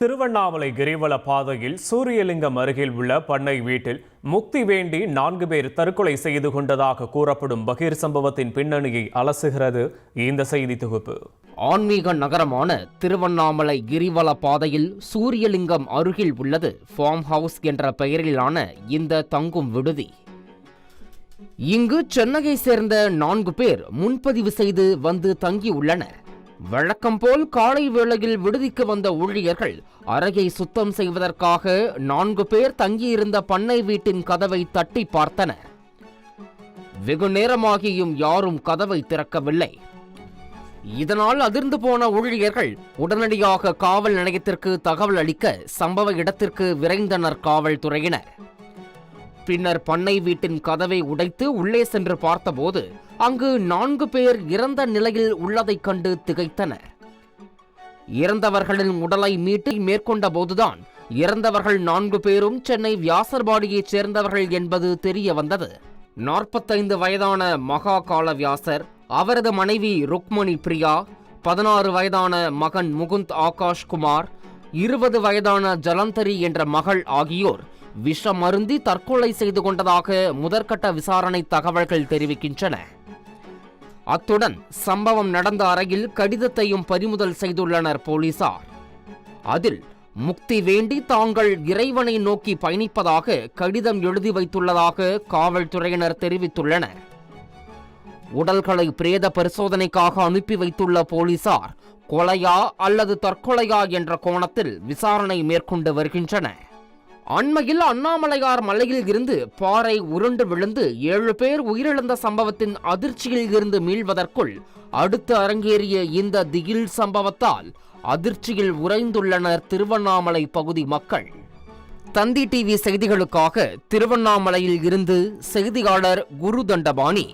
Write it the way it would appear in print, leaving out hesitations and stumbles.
திருவண்ணாமலை கிரிவல பாதையில் சூரியலிங்கம் அருகில் உள்ள பண்ணை வீட்டில் முக்தி வேண்டி 4 பேர் தற்கொலை செய்து கொண்டதாக கூறப்படும் பகீர் சம்பவத்தின் பின்னணியை அலசுகிறது இந்த செய்தி தொகுப்பு. ஆன்மீக நகரமான திருவண்ணாமலை கிரிவல பாதையில் சூரியலிங்கம் அருகில் உள்ளது ஃபார்ம் ஹவுஸ் என்ற பெயரிலான இந்த தங்கும் விடுதி. இங்கு சென்னையை சேர்ந்த 4 பேர் முன்பதிவு செய்து வந்து தங்கியுள்ளனர். வழக்கம் போல் காலை வேளையில் விடுதிக்கு வந்த ஊழியர்கள் அறையை சுத்தம் செய்வதற்காக 4 பேர் தங்கியிருந்த பண்ணை வீட்டின் கதவை தட்டி பார்த்தனர். வெகு நேரமாகியும் யாரும் கதவை திறக்கவில்லை. இதனால் அதிர்ந்து போன ஊழியர்கள் உடனடியாக காவல் நிலையத்திற்கு தகவல் அளிக்க சம்பவ இடத்திற்கு விரைந்தனர் காவல்துறையினர். பின்னர் பண்ணை வீட்டின் கதவை உடைத்து உள்ளே சென்று பார்த்தபோது அங்கு 4 பேர் இறந்த நிலையில் உள்ளதைக் கண்டு திகைத்தனர். இறந்தவர்களின் உடலை மீட்டு மேற்கொண்ட போதுதான் இறந்தவர்கள் 4 பேரும் சென்னை வியாசர்பாடியைச் சேர்ந்தவர்கள் என்பது தெரிய வந்தது. 45 வயதான மகா காலவியாசர், அவரது மனைவி ருக்மணி பிரியா, 16 வயதான மகன் முகுந்த் ஆகாஷ்குமார், 20 வயதான ஜலந்தரி என்ற மகள் ஆகியோர் விஷம் அருந்தி தற்கொலை செய்து கொண்டதாக முதற்கட்ட விசாரணை தகவல்கள் தெரிவிக்கின்றன. அத்துடன் சம்பவம் நடந்த அறையில் கடிதத்தையும் பறிமுதல் செய்துள்ளனர் போலீசார். அதில் முக்தி வேண்டி தாங்கள் இறைவனை நோக்கி பயணிப்பதாக கடிதம் எழுதி வைத்துள்ளதாக காவல்துறையினர் தெரிவித்துள்ளனர். உடல்களை பிரேத பரிசோதனைக்காக அனுப்பி வைத்துள்ள போலீசார் கொலையா அல்லது தற்கொலையா என்ற கோணத்தில் விசாரணை மேற்கொண்டு வருகின்றனர். அண்மையில் அண்ணாமலையார் மலையில் இருந்து பாறை உருண்டு விழுந்து 7 பேர் உயிரிழந்த சம்பவத்தின் அதிர்ச்சியில் இருந்து மீள்வதற்குள் அடுத்து அரங்கேறிய இந்த திகில் சம்பவத்தால் அதிர்ச்சியில் உறைந்துள்ளனர் திருவண்ணாமலை பகுதி மக்கள். தந்தி டிவி செய்திகளுக்காக திருவண்ணாமலையில் இருந்து செய்தியாளர் குரு தண்டபாணி.